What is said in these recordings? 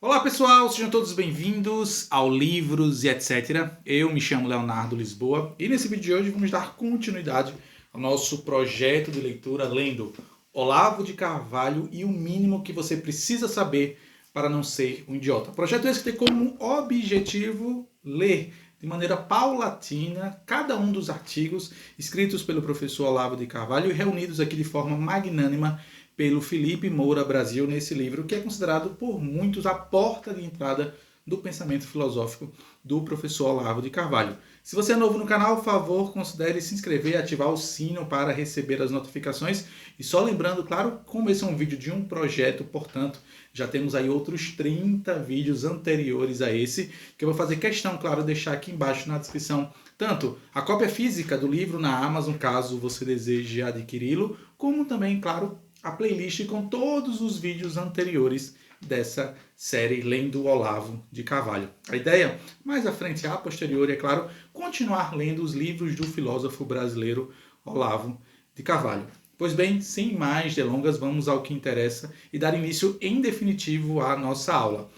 Olá pessoal, sejam todos bem-vindos ao Livros e etc. Eu me chamo Leonardo Lisboa e nesse vídeo de hoje vamos dar continuidade ao nosso projeto de leitura lendo Olavo de Carvalho e o mínimo que você precisa saber para não ser um idiota. Projeto esse que tem como objetivo ler de maneira paulatina cada um dos artigos escritos pelo professor Olavo de Carvalho e reunidos aqui de forma magnânima pelo Felipe Moura Brasil nesse livro, que é considerado por muitos a porta de entrada do pensamento filosófico do professor Olavo de Carvalho. Se você é novo no canal, por favor, considere se inscrever e ativar o sino para receber as notificações. E só lembrando, claro, como esse é um vídeo de um projeto, portanto, já temos aí outros 30 vídeos anteriores a esse, que eu vou fazer questão, claro, de deixar aqui embaixo na descrição tanto a cópia física do livro na Amazon, caso você deseje adquiri-lo, como também, claro, a playlist com todos os vídeos anteriores dessa série Lendo Olavo de Carvalho. A ideia, mais à frente, a posteriori, é claro, continuar lendo os livros do filósofo brasileiro Olavo de Carvalho. Pois bem, sem mais delongas, vamos ao que interessa e dar início em definitivo à nossa aula.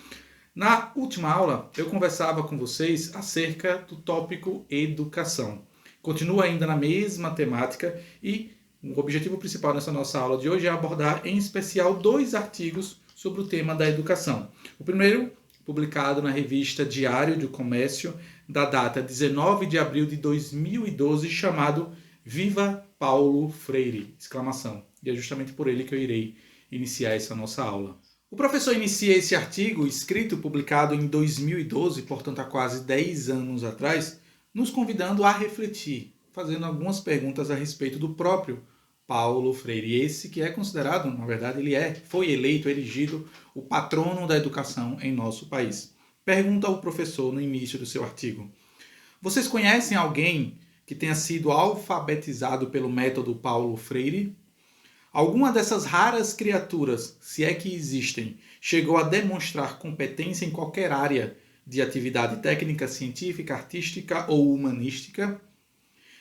Na última aula, eu conversava com vocês acerca do tópico educação. Continua ainda na mesma temática e o objetivo principal nessa nossa aula de hoje é abordar em especial dois artigos sobre o tema da educação. O primeiro, publicado na revista Diário do Comércio, da data 19 de abril de 2012, chamado Viva Paulo Freire! Exclamação. E é justamente por ele que eu irei iniciar essa nossa aula. O professor inicia esse artigo, escrito e publicado em 2012, portanto há quase 10 anos atrás, nos convidando a refletir, fazendo algumas perguntas a respeito do próprio Paulo Freire, esse que é considerado, na verdade, foi eleito, erigido, o patrono da educação em nosso país. Pergunta ao professor no início do seu artigo: vocês conhecem alguém que tenha sido alfabetizado pelo método Paulo Freire? Alguma dessas raras criaturas, se é que existem, chegou a demonstrar competência em qualquer área de atividade técnica, científica, artística ou humanística?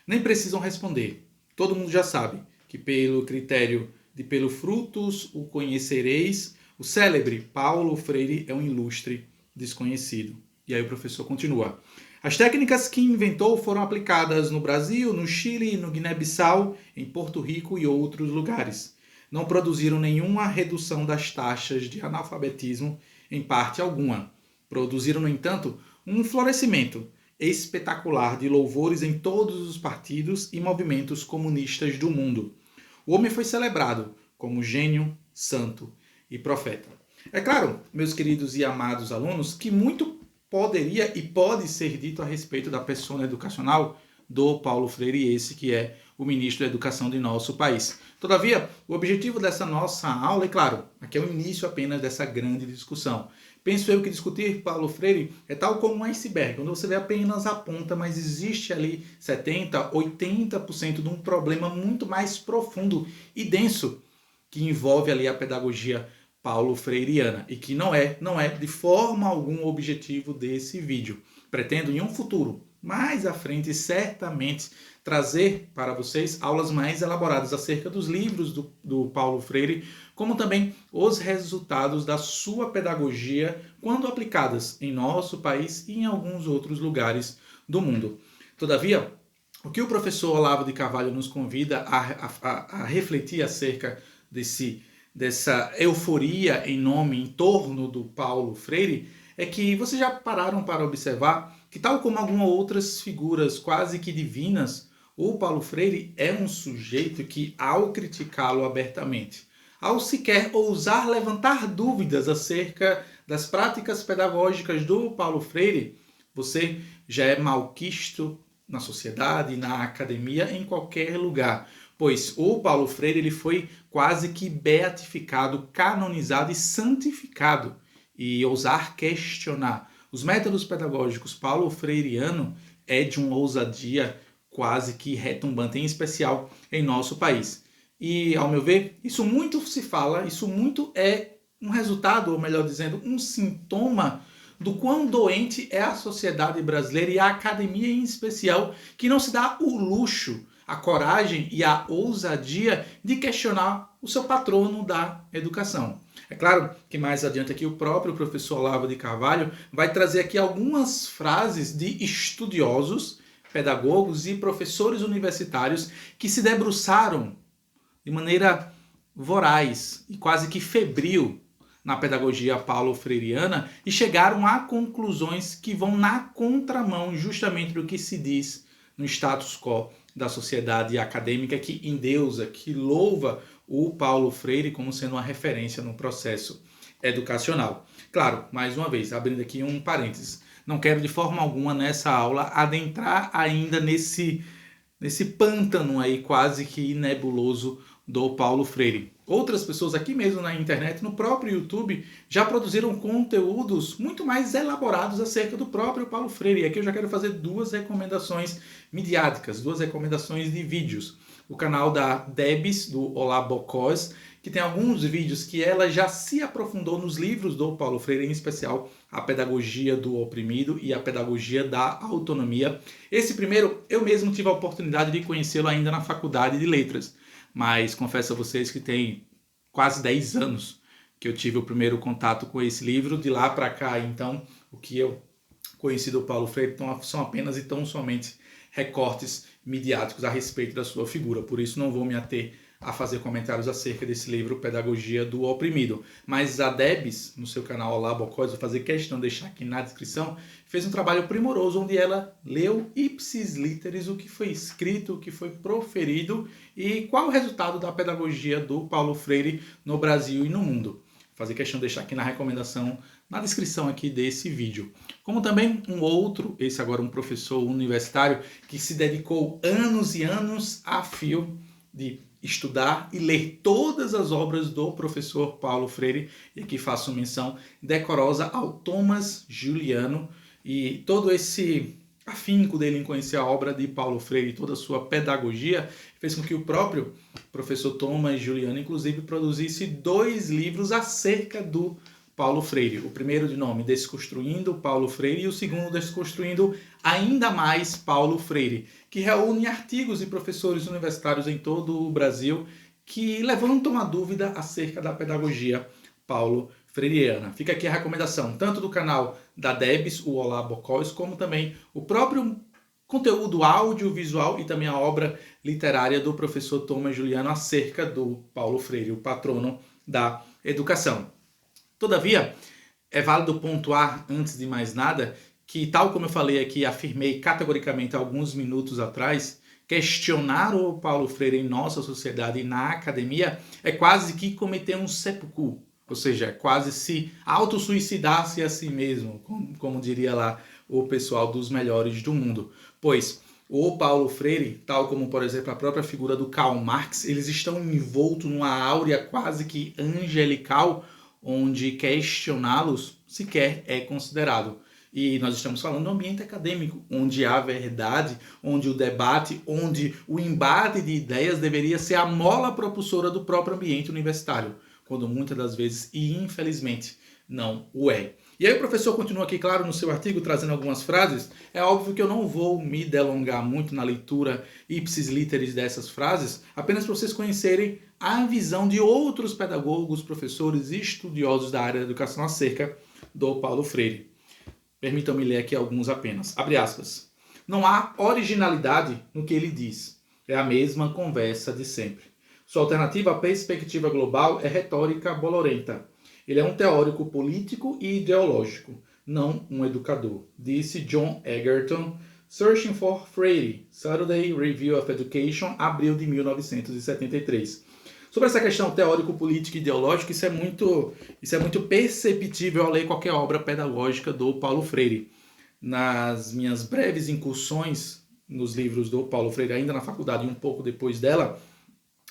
Nem precisam responder. Todo mundo já sabe que pelo critério de pelo frutos o conhecereis, o célebre Paulo Freire é um ilustre desconhecido. E aí o professor continua. As técnicas que inventou foram aplicadas no Brasil, no Chile, no Guiné-Bissau, em Porto Rico e outros lugares. Não produziram nenhuma redução das taxas de analfabetismo em parte alguma. Produziram, no entanto, um florescimento espetacular de louvores em todos os partidos e movimentos comunistas do mundo. O homem foi celebrado como gênio, santo e profeta. É claro, meus queridos e amados alunos, que muito poderia e pode ser dito a respeito da persona educacional do Paulo Freire, esse que é o ministro da Educação de nosso país. Todavia, o objetivo dessa nossa aula, é claro, aqui é o início apenas dessa grande discussão. Penso eu que discutir Paulo Freire é tal como um iceberg, onde você vê apenas a ponta, mas existe ali 70%, 80% de um problema muito mais profundo e denso que envolve ali a pedagogia paulo freiriana e que não é de forma alguma o objetivo desse vídeo. Pretendo em um futuro, mais à frente, certamente trazer para vocês aulas mais elaboradas acerca dos livros do Paulo Freire, como também os resultados da sua pedagogia quando aplicadas em nosso país e em alguns outros lugares do mundo. Todavia, o que o professor Olavo de Carvalho nos convida a refletir acerca dessa euforia em torno do Paulo Freire é que vocês já pararam para observar que, tal como algumas outras figuras quase que divinas, o Paulo Freire é um sujeito que, ao criticá-lo abertamente, ao sequer ousar levantar dúvidas acerca das práticas pedagógicas do Paulo Freire, você já é malquisto na sociedade, na academia, em qualquer lugar. Pois o Paulo Freire ele foi quase que beatificado, canonizado e santificado. E ousar questionar os métodos pedagógicos paulo freiriano é de uma ousadia quase que retumbante, em especial em nosso país. E, ao meu ver, isso muito se fala, isso muito é um resultado, ou melhor dizendo, um sintoma do quão doente é a sociedade brasileira e a academia em especial, que não se dá o luxo, a coragem e a ousadia de questionar o seu patrono da educação. É claro que mais adiante aqui o próprio professor Olavo de Carvalho vai trazer aqui algumas frases de estudiosos, pedagogos e professores universitários que se debruçaram de maneira voraz e quase que febril na pedagogia paulo-freiriana e chegaram a conclusões que vão na contramão justamente do que se diz no status quo da sociedade acadêmica que endeusa, que louva o Paulo Freire como sendo uma referência no processo educacional. Claro, mais uma vez, abrindo aqui um parênteses, não quero de forma alguma nessa aula adentrar ainda nesse pântano aí quase que nebuloso do Paulo Freire. Outras pessoas aqui mesmo na internet, no próprio YouTube, já produziram conteúdos muito mais elaborados acerca do próprio Paulo Freire. E aqui eu já quero fazer duas recomendações midiáticas, duas recomendações de vídeos. O canal da Debs, do Olá Bocós, que tem alguns vídeos que ela já se aprofundou nos livros do Paulo Freire, em especial a pedagogia do oprimido e a pedagogia da autonomia. Esse primeiro, eu mesmo tive a oportunidade de conhecê-lo ainda na faculdade de letras, mas confesso a vocês que tem quase 10 anos que eu tive o primeiro contato com esse livro. De lá para cá, então, o que eu conheci do Paulo Freire são apenas e tão somente recortes midiáticos a respeito da sua figura. Por isso não vou me ater a fazer comentários acerca desse livro Pedagogia do Oprimido. Mas a Debs, no seu canal Olá Bocós, vou fazer questão de deixar aqui na descrição, fez um trabalho primoroso onde ela leu ipsis literis o que foi escrito, o que foi proferido e qual o resultado da pedagogia do Paulo Freire no Brasil e no mundo. Vou fazer questão de deixar aqui na recomendação, na descrição aqui desse vídeo. Como também um outro, esse agora um professor universitário, que se dedicou anos e anos a fio de estudar e ler todas as obras do professor Paulo Freire, e aqui faço menção decorosa ao Thomas Juliano, e todo esse afinco dele em conhecer a obra de Paulo Freire e toda a sua pedagogia fez com que o próprio professor Thomas Juliano, inclusive, produzisse 2 livros acerca do Paulo Freire. O primeiro de nome Desconstruindo Paulo Freire e o segundo Desconstruindo Ainda Mais Paulo Freire, que reúne artigos de professores universitários em todo o Brasil que levantam uma dúvida acerca da pedagogia paulo-freiriana. Fica aqui a recomendação, tanto do canal da Debs, o Olá Bocós, como também o próprio conteúdo audiovisual e também a obra literária do professor Thomas Juliano acerca do Paulo Freire, o patrono da educação. Todavia, é válido pontuar, antes de mais nada, que, tal como eu falei aqui, afirmei categoricamente alguns minutos atrás, questionar o Paulo Freire em nossa sociedade e na academia é quase que cometer um seppuku, ou seja, é quase se autossuicidar-se a si mesmo, como diria lá o pessoal dos melhores do mundo. Pois o Paulo Freire, tal como, por exemplo, a própria figura do Karl Marx, eles estão envoltos numa áurea quase que angelical, onde questioná-los sequer é considerado. E nós estamos falando do ambiente acadêmico, onde há verdade, onde o debate, onde o embate de ideias deveria ser a mola propulsora do próprio ambiente universitário, quando muitas das vezes, e infelizmente, não o é. E aí o professor continua aqui, claro, no seu artigo, trazendo algumas frases. É óbvio que eu não vou me delongar muito na leitura ipsis literis dessas frases, apenas para vocês conhecerem a visão de outros pedagogos, professores e estudiosos da área da educação acerca do Paulo Freire. Permitam-me ler aqui alguns apenas. Abre aspas. Não há originalidade no que ele diz. É a mesma conversa de sempre. Sua alternativa à perspectiva global é retórica bolorenta. Ele é um teórico político e ideológico, não um educador, disse John Egerton, Searching for Freire, Saturday Review of Education, abril de 1973. Sobre essa questão teórico-política e ideológica, isso é muito perceptível ao ler qualquer obra pedagógica do Paulo Freire. Nas minhas breves incursões nos livros do Paulo Freire, ainda na faculdade e um pouco depois dela,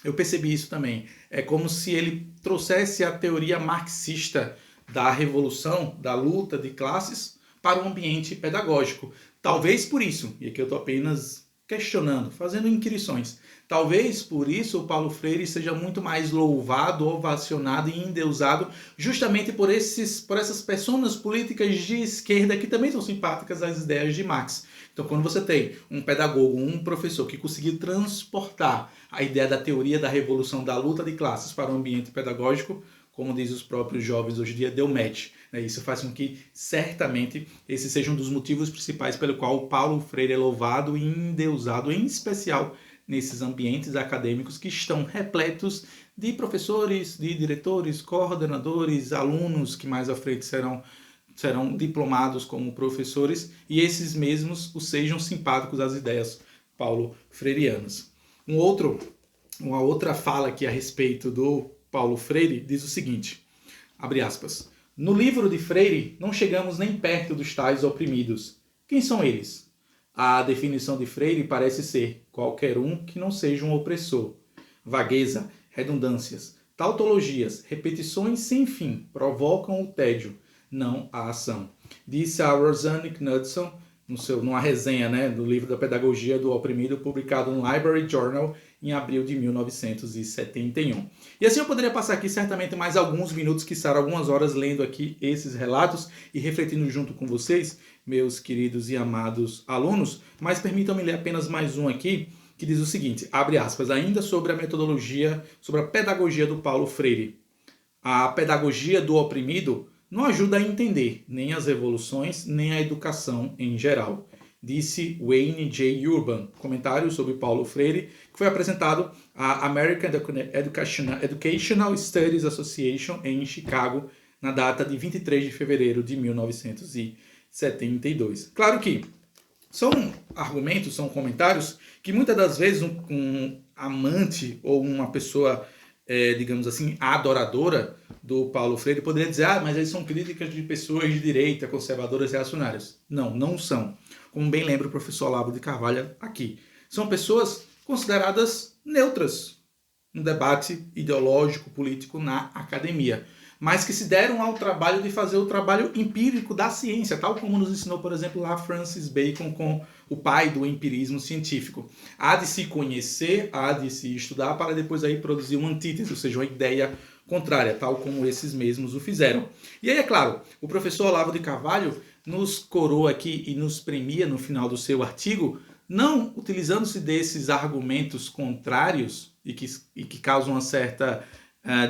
eu percebi isso também. É como se ele trouxesse a teoria marxista da revolução, da luta de classes, para o ambiente pedagógico. Talvez por isso, e aqui eu estou apenas questionando, fazendo inquirições, talvez por isso o Paulo Freire seja muito mais louvado, ovacionado e endeusado, justamente por essas personas políticas de esquerda que também são simpáticas às ideias de Marx. Então, quando você tem um pedagogo, um professor que conseguiu transportar a ideia da teoria da revolução, da luta de classes para o ambiente pedagógico, como diz os próprios jovens hoje em dia, deu match. Isso faz com que, certamente, esse seja um dos motivos principais pelo qual o Paulo Freire é louvado e endeusado, em especial nesses ambientes acadêmicos que estão repletos de professores, de diretores, coordenadores, alunos que mais à frente serão diplomados como professores, e esses mesmos os sejam simpáticos às ideias paulo-freirianas. Uma outra fala aqui a respeito do Paulo Freire diz o seguinte, abre aspas, no livro de Freire não chegamos nem perto dos tais oprimidos. Quem são eles? A definição de Freire parece ser qualquer um que não seja um opressor. Vagueza, redundâncias, tautologias, repetições sem fim provocam o tédio, não a ação. Disse a Rosanne Knudson numa resenha, do livro da Pedagogia do Oprimido, publicado no Library Journal em abril de 1971. E assim eu poderia passar aqui certamente mais alguns minutos, quiçá algumas horas, lendo aqui esses relatos e refletindo junto com vocês, meus queridos e amados alunos, mas permitam-me ler apenas mais um aqui, que diz o seguinte, abre aspas, ainda sobre a metodologia, sobre a pedagogia do Paulo Freire. A pedagogia do oprimido não ajuda a entender nem as revoluções, nem a educação em geral, disse Wayne J. Urban, comentário sobre Paulo Freire, que foi apresentado à American Educational Studies Association em Chicago, na data de 23 de fevereiro de 1972. Claro que são argumentos, são comentários que muitas das vezes um amante ou uma pessoa, digamos assim, adoradora do Paulo Freire poderia dizer, mas eles são críticas de pessoas de direita, conservadoras e reacionárias. Não, não são. Como bem lembra o professor Olavo de Carvalho aqui. São pessoas consideradas neutras no debate ideológico, político na academia, mas que se deram ao trabalho de fazer o trabalho empírico da ciência, tal como nos ensinou, por exemplo, lá Francis Bacon, com o pai do empirismo científico. Há de se conhecer, há de se estudar, para depois aí produzir uma antítese, ou seja, uma ideia contrária, tal como esses mesmos o fizeram. E aí, é claro, o professor Olavo de Carvalho nos coroa aqui e nos premia no final do seu artigo, não utilizando-se desses argumentos contrários e que causam uma certa,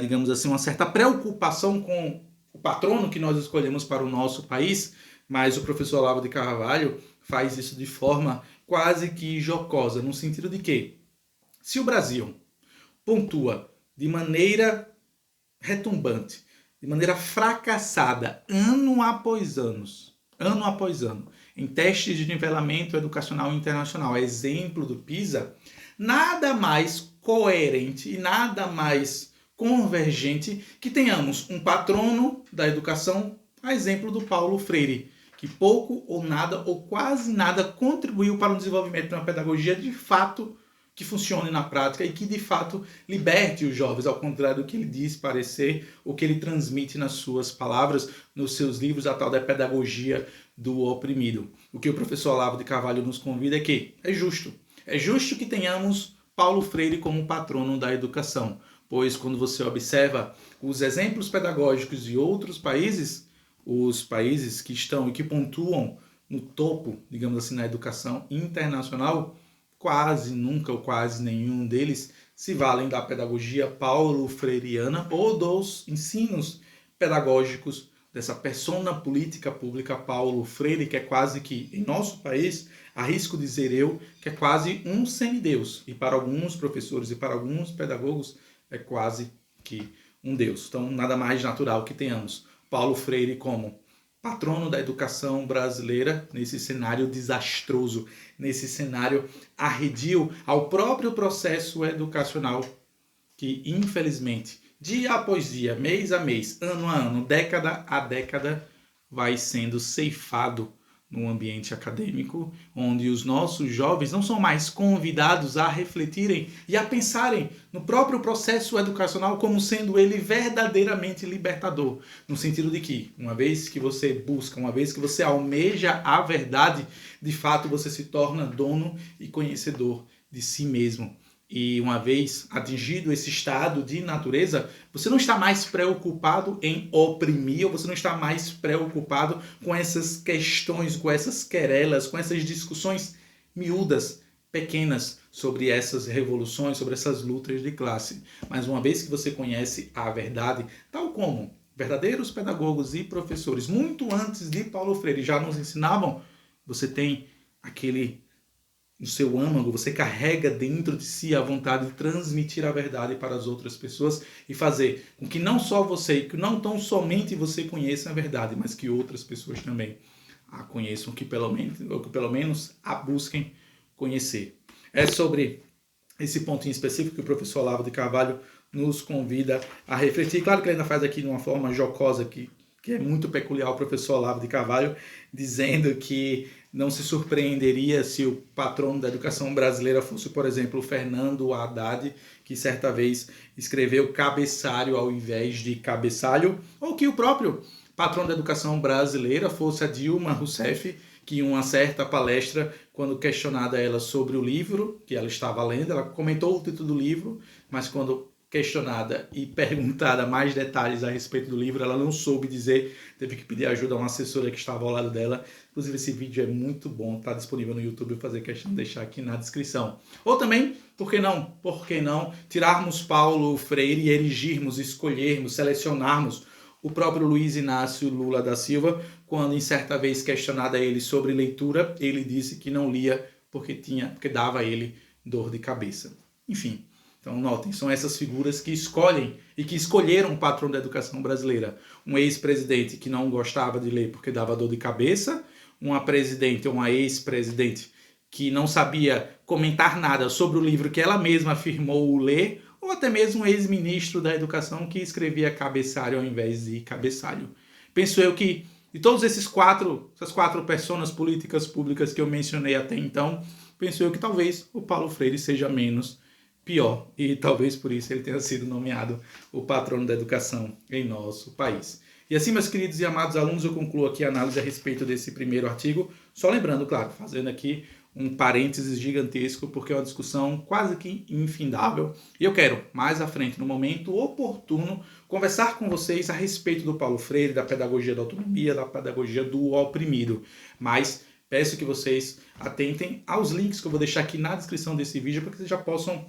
digamos assim, uma certa preocupação com o patrono que nós escolhemos para o nosso país, mas o professor Olavo de Carvalho faz isso de forma quase que jocosa, no sentido de que, se o Brasil pontua de maneira retumbante, de maneira fracassada, ano após ano, em testes de nivelamento educacional internacional, exemplo do PISA, nada mais coerente e nada mais convergente que tenhamos um patrono da educação, a exemplo do Paulo Freire, que pouco ou nada ou quase nada contribuiu para o desenvolvimento de uma pedagogia de fato que funcione na prática e que de fato liberte os jovens, ao contrário do que ele diz parecer, o que ele transmite nas suas palavras, nos seus livros, a tal da pedagogia do oprimido. O que o professor Olavo de Carvalho nos convida é que é justo que tenhamos Paulo Freire como patrono da educação, pois quando você observa os exemplos pedagógicos de outros países, os países que estão e que pontuam no topo, digamos assim, na educação internacional, quase nunca ou quase nenhum deles se valem da pedagogia paulo-freiriana ou dos ensinos pedagógicos dessa persona política pública Paulo Freire, que é quase que, em nosso país, arrisco dizer eu, que é quase um semideus. E para alguns professores e para alguns pedagogos é quase que um deus. Então, nada mais natural que tenhamos Paulo Freire como patrono da educação brasileira nesse cenário desastroso, nesse cenário arredio ao próprio processo educacional que, infelizmente, dia após dia, mês a mês, ano a ano, década a década, vai sendo ceifado no ambiente acadêmico, onde os nossos jovens não são mais convidados a refletirem e a pensarem no próprio processo educacional como sendo ele verdadeiramente libertador, no sentido de que, uma vez que você busca, uma vez que você almeja a verdade, de fato você se torna dono e conhecedor de si mesmo. E uma vez atingido esse estado de natureza, você não está mais preocupado em oprimir, ou você não está mais preocupado com essas questões, com essas querelas, com essas discussões miúdas, pequenas, sobre essas revoluções, sobre essas lutas de classe. Mas uma vez que você conhece a verdade, tal como verdadeiros pedagogos e professores, muito antes de Paulo Freire, já nos ensinavam, você tem aquele no seu âmago, você carrega dentro de si a vontade de transmitir a verdade para as outras pessoas e fazer com que não só você, que não tão somente você conheça a verdade, mas que outras pessoas também a conheçam, ou que pelo menos a busquem conhecer. É sobre esse ponto em específico que o professor Olavo de Carvalho nos convida a refletir. Claro que ele ainda faz aqui de uma forma jocosa, que é muito peculiar ao professor Olavo de Carvalho, dizendo que não se surpreenderia se o patrono da educação brasileira fosse, por exemplo, o Fernando Haddad, que certa vez escreveu cabeçalho ao invés de cabeçalho, ou que o próprio patrono da educação brasileira fosse a Dilma Rousseff, que em uma certa palestra, quando questionada ela sobre o livro que ela estava lendo, ela comentou o título do livro, mas quando questionada e perguntada mais detalhes a respeito do livro, ela não soube dizer, teve que pedir ajuda a uma assessora que estava ao lado dela. Inclusive esse vídeo é muito bom, está disponível no YouTube, eu vou fazer questão de deixar aqui na descrição. Ou também, por que não tirarmos Paulo Freire e erigirmos, escolhermos, selecionarmos o próprio Luiz Inácio Lula da Silva, quando em certa vez questionada ele sobre leitura, ele disse que não lia porque dava a ele dor de cabeça. Enfim, então notem, são essas figuras que escolhem e que escolheram o patrão da educação brasileira. Um ex-presidente que não gostava de ler porque dava dor de cabeça, uma presidente ou uma ex-presidente que não sabia comentar nada sobre o livro que ela mesma afirmou ler, ou até mesmo um ex-ministro da educação que escrevia cabeçalho ao invés de cabeçalho. Penso eu que de todos essas quatro personas políticas públicas que eu mencionei até então, penso eu que talvez o Paulo Freire seja menos pior, e talvez por isso ele tenha sido nomeado o patrono da educação em nosso país. E assim, meus queridos e amados alunos, eu concluo aqui a análise a respeito desse primeiro artigo, só lembrando, claro, fazendo aqui um parênteses gigantesco, porque é uma discussão quase que infindável, e eu quero, mais à frente, no momento oportuno, conversar com vocês a respeito do Paulo Freire, da pedagogia da autonomia, da pedagogia do oprimido, mas peço que vocês atentem aos links que eu vou deixar aqui na descrição desse vídeo, para que vocês já possam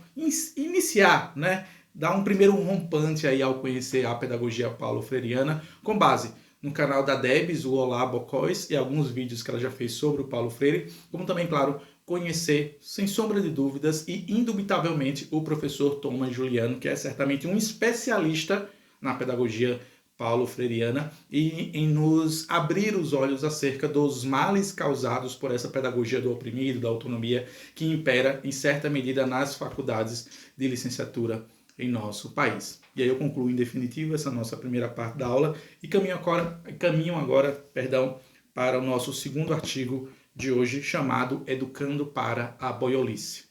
iniciar, né? Dar um primeiro rompante aí ao conhecer a pedagogia paulo-freiriana, com base no canal da Debs, o Olá Bocóis, e alguns vídeos que ela já fez sobre o Paulo Freire, como também, claro, conhecer, sem sombra de dúvidas, e indubitavelmente, o professor Thomas Juliano, que é certamente um especialista na pedagogia paulo-freiriana e em nos abrir os olhos acerca dos males causados por essa pedagogia do oprimido, da autonomia, que impera, em certa medida, nas faculdades de licenciatura em nosso país. E aí eu concluo em definitivo essa nossa primeira parte da aula e caminho agora, para o nosso segundo artigo de hoje, chamado Educando para a Boiolice.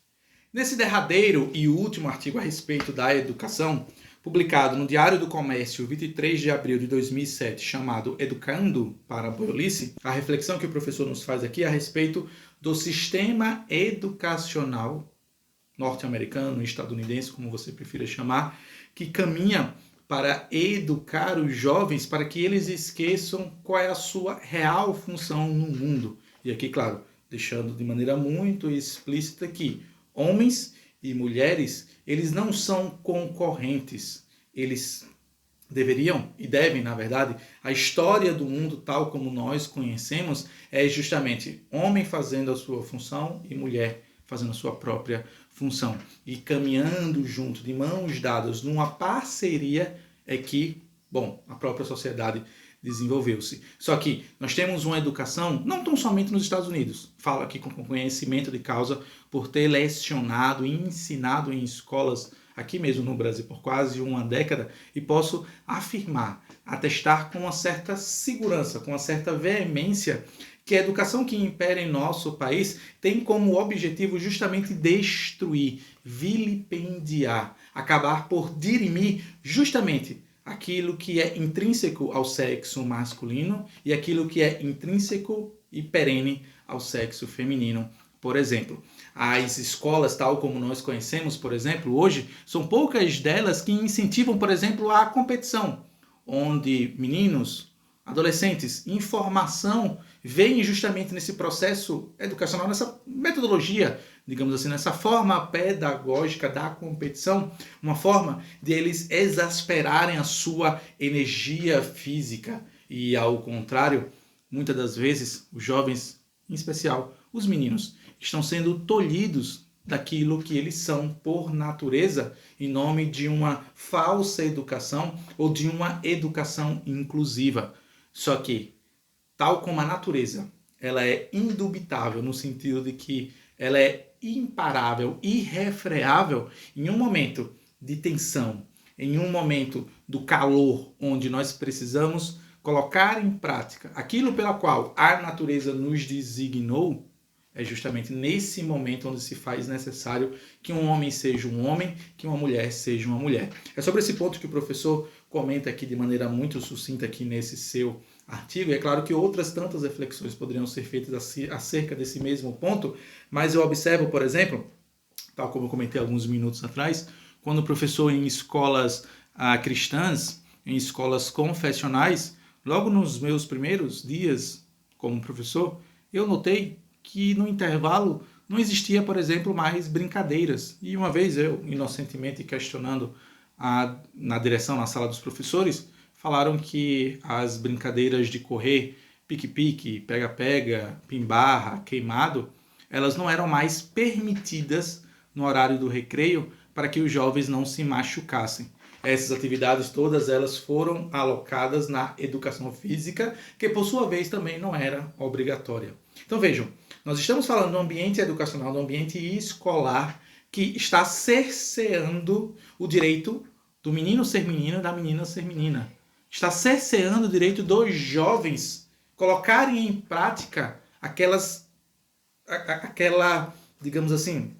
Nesse derradeiro e último artigo a respeito da educação, publicado no Diário do Comércio, 23 de abril de 2007, chamado Educando para a Boiolice, a reflexão que o professor nos faz aqui é a respeito do sistema educacional norte-americano, estadunidense, como você prefira chamar, que caminha para educar os jovens para que eles esqueçam qual é a sua real função no mundo. E aqui, claro, deixando de maneira muito explícita que homens e mulheres, eles não são concorrentes, eles deveriam e devem, na verdade, a história do mundo tal como nós conhecemos é justamente homem fazendo a sua função e mulher fazendo a sua própria função. E caminhando junto, de mãos dadas, numa parceria, é que, a própria sociedade desenvolveu-se. Só que nós temos uma educação, não tão somente nos Estados Unidos, falo aqui com conhecimento de causa, por ter lecionado e ensinado em escolas aqui mesmo no Brasil por quase uma década, e posso afirmar, atestar com uma certa segurança, com uma certa veemência, que a educação que impera em nosso país tem como objetivo justamente destruir, vilipendiar, acabar por dirimir justamente aquilo que é intrínseco ao sexo masculino e aquilo que é intrínseco e perene ao sexo feminino. Por exemplo, as escolas, tal como nós conhecemos, por exemplo, hoje, são poucas delas que incentivam, por exemplo, a competição, onde meninos, adolescentes, informação, veem justamente nesse processo educacional, nessa metodologia digamos assim, nessa forma pedagógica da competição, uma forma de eles exasperarem a sua energia física. E ao contrário, muitas das vezes, os jovens, em especial os meninos, estão sendo tolhidos daquilo que eles são por natureza, em nome de uma falsa educação ou de uma educação inclusiva. Só que, tal como a natureza, ela é indubitável no sentido de que ela é imparável, irrefreável, em um momento de tensão, em um momento do calor, onde nós precisamos colocar em prática aquilo pela qual a natureza nos designou, é justamente nesse momento onde se faz necessário que um homem seja um homem, que uma mulher seja uma mulher. É sobre esse ponto que o professor comenta aqui de maneira muito sucinta aqui nesse seu artigo. E é claro que outras tantas reflexões poderiam ser feitas acerca desse mesmo ponto, mas eu observo, por exemplo, tal como eu comentei alguns minutos atrás, quando o professor em escolas cristãs, em escolas confessionais, logo nos meus primeiros dias como professor, eu notei que no intervalo não existia, por exemplo, mais brincadeiras. E uma vez eu, inocentemente questionando na direção, na sala dos professores, falaram que as brincadeiras de correr, pique-pique, pega-pega, pimbarra, queimado, elas não eram mais permitidas no horário do recreio para que os jovens não se machucassem. Essas atividades todas elas foram alocadas na educação física, que por sua vez também não era obrigatória. Então vejam, nós estamos falando do ambiente educacional, do ambiente escolar, que está cerceando o direito do menino ser menino e da menina ser menina. Está cerceando o direito dos jovens colocarem em prática digamos assim,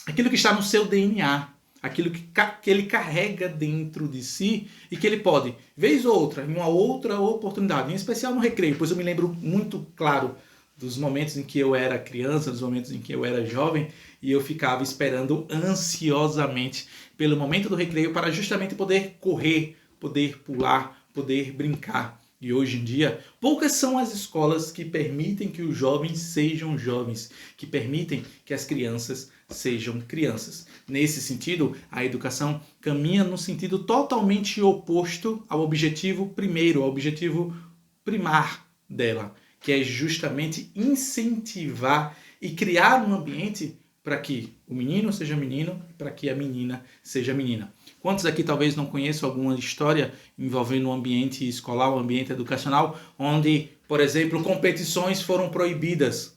aquilo que está no seu DNA, aquilo que ele carrega dentro de si e que ele pode, vez ou outra, em uma outra oportunidade, em especial no recreio, pois eu me lembro muito claro dos momentos em que eu era criança, dos momentos em que eu era jovem, e eu ficava esperando ansiosamente pelo momento do recreio para justamente poder correr, poder pular, poder brincar. E hoje em dia, poucas são as escolas que permitem que os jovens sejam jovens, que permitem que as crianças sejam crianças. Nesse sentido, a educação caminha no sentido totalmente oposto ao objetivo primeiro, ao objetivo primar dela, que é justamente incentivar e criar um ambiente para que o menino seja menino e para que a menina seja menina. Quantos aqui talvez não conheçam alguma história envolvendo o ambiente escolar, o ambiente educacional, onde, por exemplo, competições foram proibidas?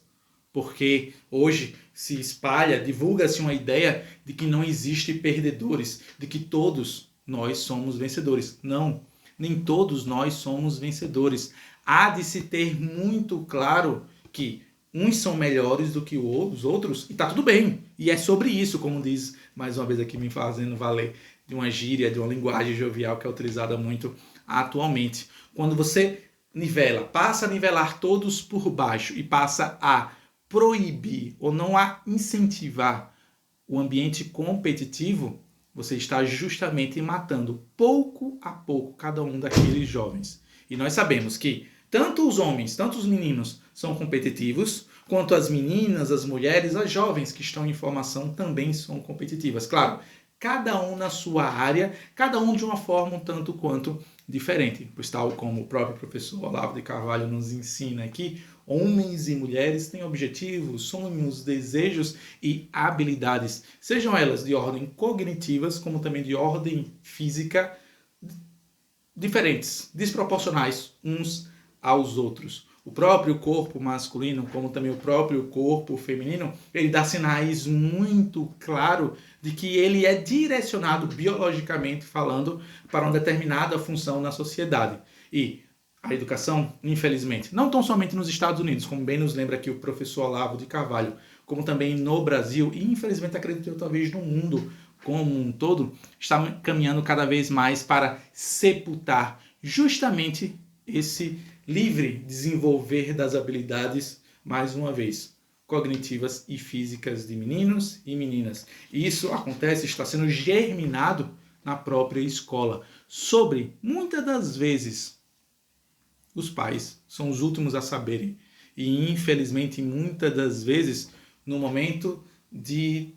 Porque hoje se espalha, divulga-se uma ideia de que não existe perdedores, de que todos nós somos vencedores. Não, nem todos nós somos vencedores. Há de se ter muito claro que uns são melhores do que os outros, e está tudo bem. E é sobre isso, como diz, mais uma vez aqui me fazendo valer de uma gíria, de uma linguagem jovial que é utilizada muito atualmente. Quando você nivela, passa a nivelar todos por baixo e passa a proibir ou não a incentivar o ambiente competitivo, você está justamente matando pouco a pouco cada um daqueles jovens. E nós sabemos que tanto os homens, tanto os meninos são competitivos, quanto as meninas, as mulheres, as jovens que estão em formação também são competitivas. Claro, cada um na sua área, cada um de uma forma um tanto quanto diferente. Pois tal como o próprio professor Olavo de Carvalho nos ensina aqui, homens e mulheres têm objetivos, sonhos, desejos e habilidades, sejam elas de ordem cognitivas, como também de ordem física, diferentes, desproporcionais uns aos outros. O próprio corpo masculino, como também o próprio corpo feminino, ele dá sinais muito claros de que ele é direcionado, biologicamente falando, para uma determinada função na sociedade. E a educação, infelizmente, não tão somente nos Estados Unidos, como bem nos lembra aqui o professor Olavo de Carvalho, como também no Brasil, e infelizmente acredito eu talvez no mundo como um todo, está caminhando cada vez mais para sepultar justamente esse livre desenvolver das habilidades, mais uma vez, cognitivas e físicas de meninos e meninas. E isso acontece, está sendo germinado na própria escola. Sobre, muitas das vezes, os pais são os últimos a saberem. E, infelizmente, muitas das vezes, no momento de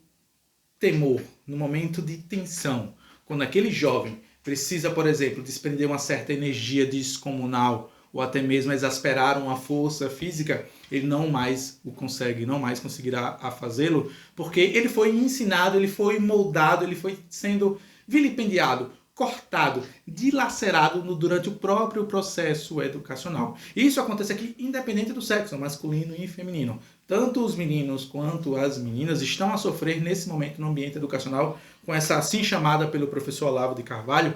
temor, no momento de tensão, quando aquele jovem precisa, por exemplo, desprender uma certa energia descomunal ou até mesmo exasperar uma força física, ele não mais o consegue, não mais conseguirá a fazê-lo, porque ele foi ensinado, ele foi moldado, ele foi sendo vilipendiado, cortado, dilacerado durante o próprio processo educacional. Isso acontece aqui independente do sexo, masculino e feminino. Tanto os meninos quanto as meninas estão a sofrer nesse momento no ambiente educacional com essa assim chamada pelo professor Olavo de Carvalho,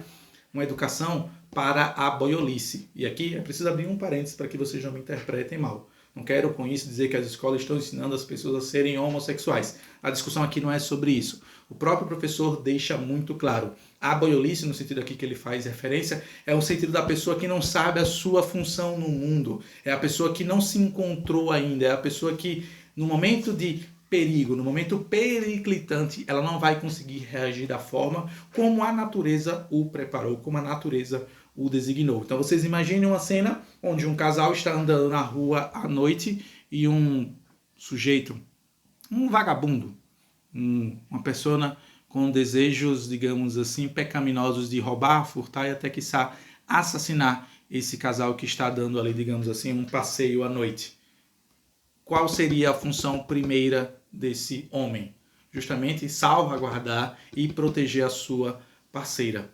uma educação para a boiolice. E aqui é preciso abrir um parênteses para que vocês não me interpretem mal. Não quero com isso dizer que as escolas estão ensinando as pessoas a serem homossexuais. A discussão aqui não é sobre isso. O próprio professor deixa muito claro. A boiolice, no sentido aqui que ele faz referência, é o sentido da pessoa que não sabe a sua função no mundo. É a pessoa que não se encontrou ainda. É a pessoa que, no momento de perigo, no momento periclitante, ela não vai conseguir reagir da forma como a natureza o preparou, como a natureza o designou. Então vocês imaginem uma cena onde um casal está andando na rua à noite e um sujeito, um vagabundo, uma pessoa com desejos, digamos assim, pecaminosos de roubar, furtar e até quiçá assassinar esse casal que está dando ali, digamos assim, um passeio à noite. Qual seria a função primeira desse homem? Justamente salvaguardar e proteger a sua parceira.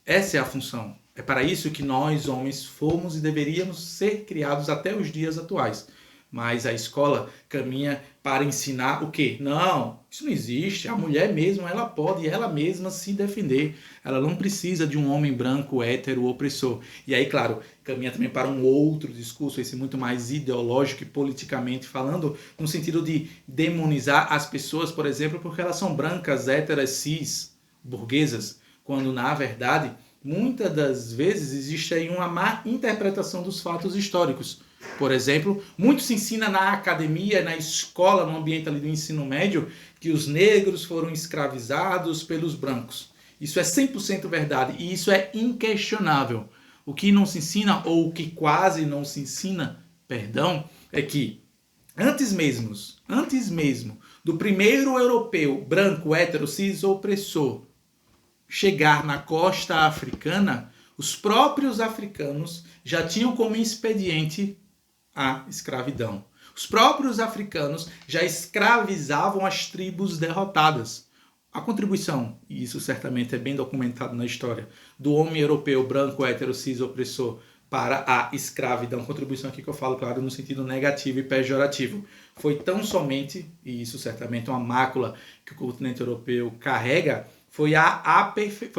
Essa é a função. É para isso que nós, homens, fomos e deveríamos ser criados até os dias atuais. Mas a escola caminha para ensinar o quê? Não, isso não existe. A mulher mesmo, ela pode ela mesma se defender. Ela não precisa de um homem branco, hétero, opressor. E aí, claro, caminha também para um outro discurso, esse muito mais ideológico e politicamente falando, no sentido de demonizar as pessoas, por exemplo, porque elas são brancas, héteras, cis, burguesas, quando na verdade, muitas das vezes existe aí uma má interpretação dos fatos históricos. Por exemplo, muito se ensina na academia, na escola, no ambiente ali do ensino médio, que os negros foram escravizados pelos brancos. Isso é 100% verdade e isso é inquestionável. O que não se ensina, ou o que quase não se ensina, perdão, é que antes mesmo do primeiro europeu branco, hétero, cis, opressor chegar na costa africana, os próprios africanos já tinham como expediente a escravidão. Os próprios africanos já escravizavam as tribos derrotadas. A contribuição, e isso certamente é bem documentado na história, do homem europeu branco, hétero, cis, opressor para a escravidão, contribuição aqui que eu falo, claro, no sentido negativo e pejorativo, foi tão somente, e isso certamente é uma mácula que o continente europeu carrega, foi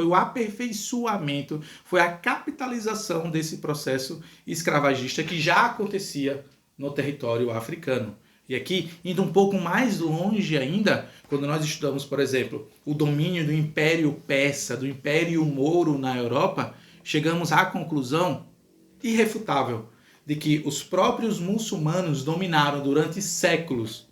o aperfeiçoamento, foi a capitalização desse processo escravagista que já acontecia no território africano. E aqui, indo um pouco mais longe ainda, quando nós estudamos, por exemplo, o domínio do Império Persa, do Império Mouro na Europa, chegamos à conclusão irrefutável de que os próprios muçulmanos dominaram durante séculos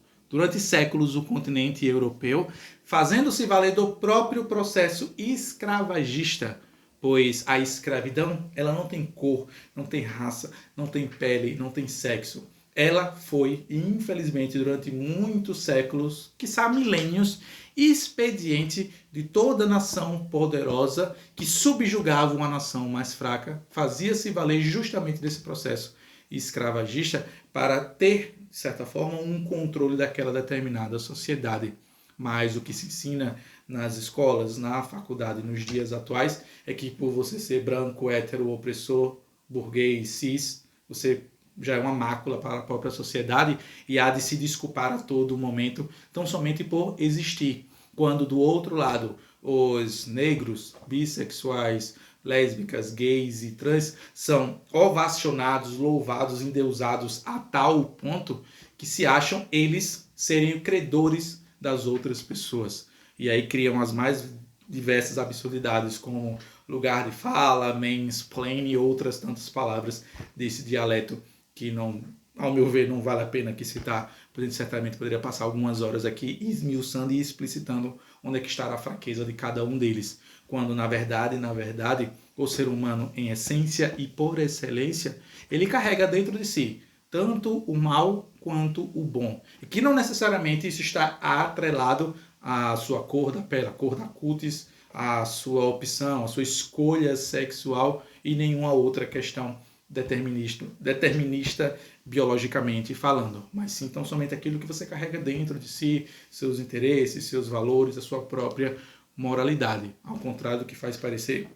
o continente europeu, fazendo-se valer do próprio processo escravagista, pois a escravidão ela não tem cor, não tem raça, não tem pele, não tem sexo. Ela foi, infelizmente, durante muitos séculos, quiçá milênios, expediente de toda nação poderosa que subjugava uma nação mais fraca, fazia-se valer justamente desse processo escravagista para ter, de certa forma, um controle daquela determinada sociedade. Mas o que se ensina nas escolas, na faculdade, nos dias atuais, é que por você ser branco, hétero, opressor, burguês, cis, você já é uma mácula para a própria sociedade e há de se desculpar a todo momento, tão somente por existir. Quando do outro lado, os negros, bissexuais, lésbicas, gays e trans são ovacionados, louvados, endeusados a tal ponto que se acham eles serem credores das outras pessoas. E aí criam as mais diversas absurdidades, como lugar de fala, mansplaining e outras tantas palavras desse dialeto que não, ao meu ver, não vale a pena aqui citar, porque a gente certamente poderia passar algumas horas aqui esmiuçando e explicitando onde é que está a fraqueza de cada um deles. Quando, na verdade, o ser humano, em essência e por excelência, ele carrega dentro de si tanto o mal quanto o bom. E que não necessariamente isso está atrelado à sua cor da pele, à cor da cutis, à sua opção, à sua escolha sexual e nenhuma outra questão determinista biologicamente falando, mas sim tão somente aquilo que você carrega dentro de si, seus interesses, seus valores, a sua própria moralidade, ao contrário do que faz parecer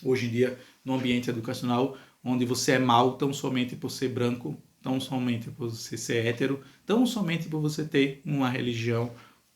hoje em dia no ambiente educacional, onde você é mau tão somente por ser branco, tão somente por você ser hétero, tão somente por você ter uma religião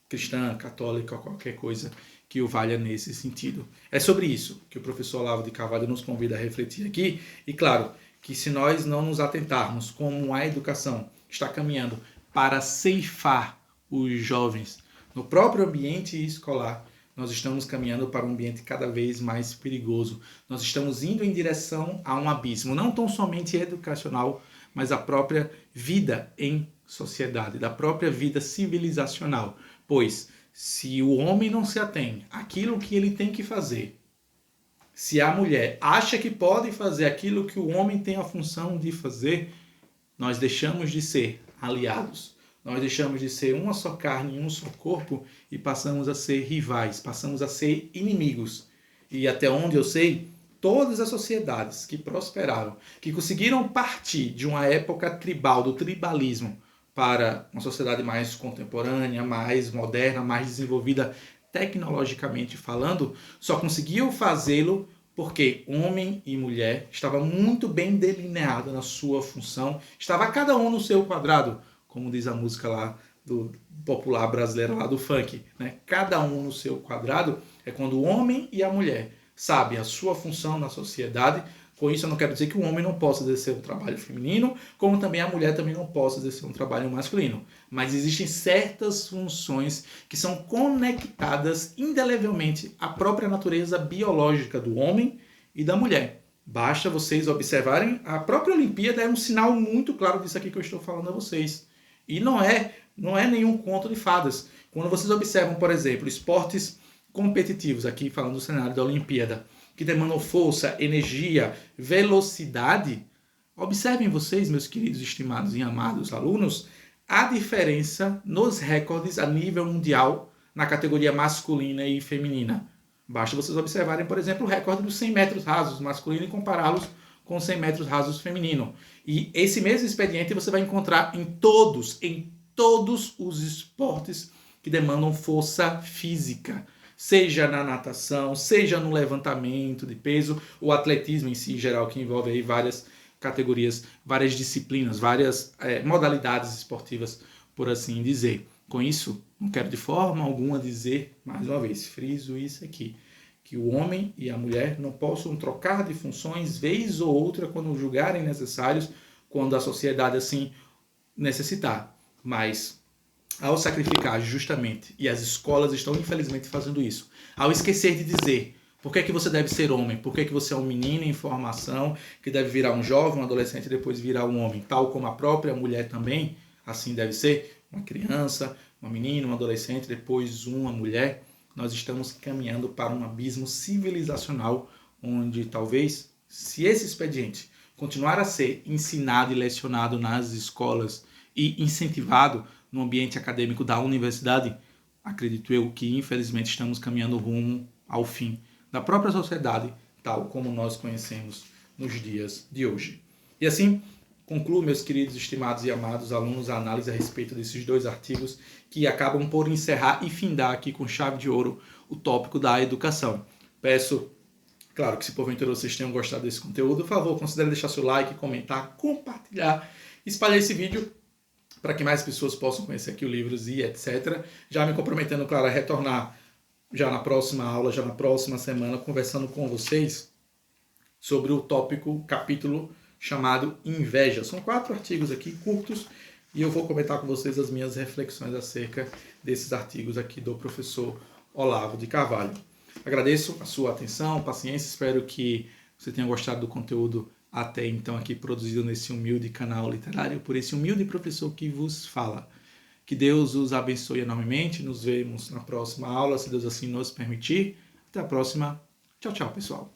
cristã, católica ou qualquer coisa que o valha nesse sentido. É sobre isso que o professor Olavo de Carvalho nos convida a refletir aqui, e claro, que se nós não nos atentarmos como a educação está caminhando para ceifar os jovens no próprio ambiente escolar, nós estamos caminhando para um ambiente cada vez mais perigoso. Nós estamos indo em direção a um abismo, não tão somente educacional, mas a própria vida em sociedade, da própria vida civilizacional. Pois, se o homem não se atém àquilo que ele tem que fazer, se a mulher acha que pode fazer aquilo que o homem tem a função de fazer, nós deixamos de ser aliados. Nós deixamos de ser uma só carne, um só corpo e passamos a ser rivais, passamos a ser inimigos. E até onde eu sei, todas as sociedades que prosperaram, que conseguiram partir de uma época tribal, do tribalismo, para uma sociedade mais contemporânea, mais moderna, mais desenvolvida tecnologicamente falando, só conseguiam fazê-lo porque homem e mulher estavam muito bem delineados na sua função, estava cada um no seu quadrado, como diz a música lá do popular brasileira lá do funk, né? Cada um no seu quadrado é quando o homem e a mulher sabem a sua função na sociedade. Com isso eu não quero dizer que o homem não possa exercer um trabalho feminino, como também a mulher também não possa exercer um trabalho masculino. Mas existem certas funções que são conectadas indelevelmente à própria natureza biológica do homem e da mulher. Basta vocês observarem, a própria Olimpíada é um sinal muito claro disso aqui que eu estou falando a vocês. E não é nenhum conto de fadas. Quando vocês observam, por exemplo, esportes competitivos, aqui falando do cenário da Olimpíada, que demandam força, energia, velocidade, observem vocês, meus queridos, estimados e amados alunos, a diferença nos recordes a nível mundial na categoria masculina e feminina. Basta vocês observarem, por exemplo, o recorde dos 100 metros rasos masculino e compará-los com 100 metros rasos feminino. E esse mesmo expediente você vai encontrar em todos os esportes que demandam força física. Seja na natação, seja no levantamento de peso, o atletismo em si, em geral, que envolve aí várias categorias, várias disciplinas, várias modalidades esportivas, por assim dizer. Com isso, não quero de forma alguma dizer, mais uma vez, friso isso aqui, que o homem e a mulher não possam trocar de funções vez ou outra quando julgarem necessários, quando a sociedade assim necessitar. Mas ao sacrificar justamente, e as escolas estão infelizmente fazendo isso, ao esquecer de dizer por que você deve ser homem, por que você é um menino em formação, que deve virar um jovem, um adolescente e depois virar um homem, tal como a própria mulher também, assim deve ser, uma criança, uma menina, um adolescente, depois uma mulher, nós estamos caminhando para um abismo civilizacional, onde talvez, se esse expediente continuar a ser ensinado e lecionado nas escolas e incentivado no ambiente acadêmico da universidade, acredito eu que infelizmente estamos caminhando rumo ao fim da própria sociedade, tal como nós conhecemos nos dias de hoje. E assim, concluo, meus queridos, estimados e amados alunos, a análise a respeito desses dois artigos que acabam por encerrar e findar aqui com chave de ouro o tópico da educação. Peço, claro, que se porventura vocês tenham gostado desse conteúdo, por favor, considere deixar seu like, comentar, compartilhar, espalhar esse vídeo para que mais pessoas possam conhecer aqui o Livros e etc. Já me comprometendo, claro, a retornar já na próxima aula, já na próxima semana, conversando com vocês sobre o tópico, capítulo chamado Inveja. São 4 artigos aqui curtos e eu vou comentar com vocês as minhas reflexões acerca desses artigos aqui do professor Olavo de Carvalho. Agradeço a sua atenção, paciência, espero que você tenha gostado do conteúdo até então aqui produzido nesse humilde canal literário, por esse humilde professor que vos fala. Que Deus os abençoe enormemente, nos vemos na próxima aula, se Deus assim nos permitir. Até a próxima. Tchau, tchau, pessoal.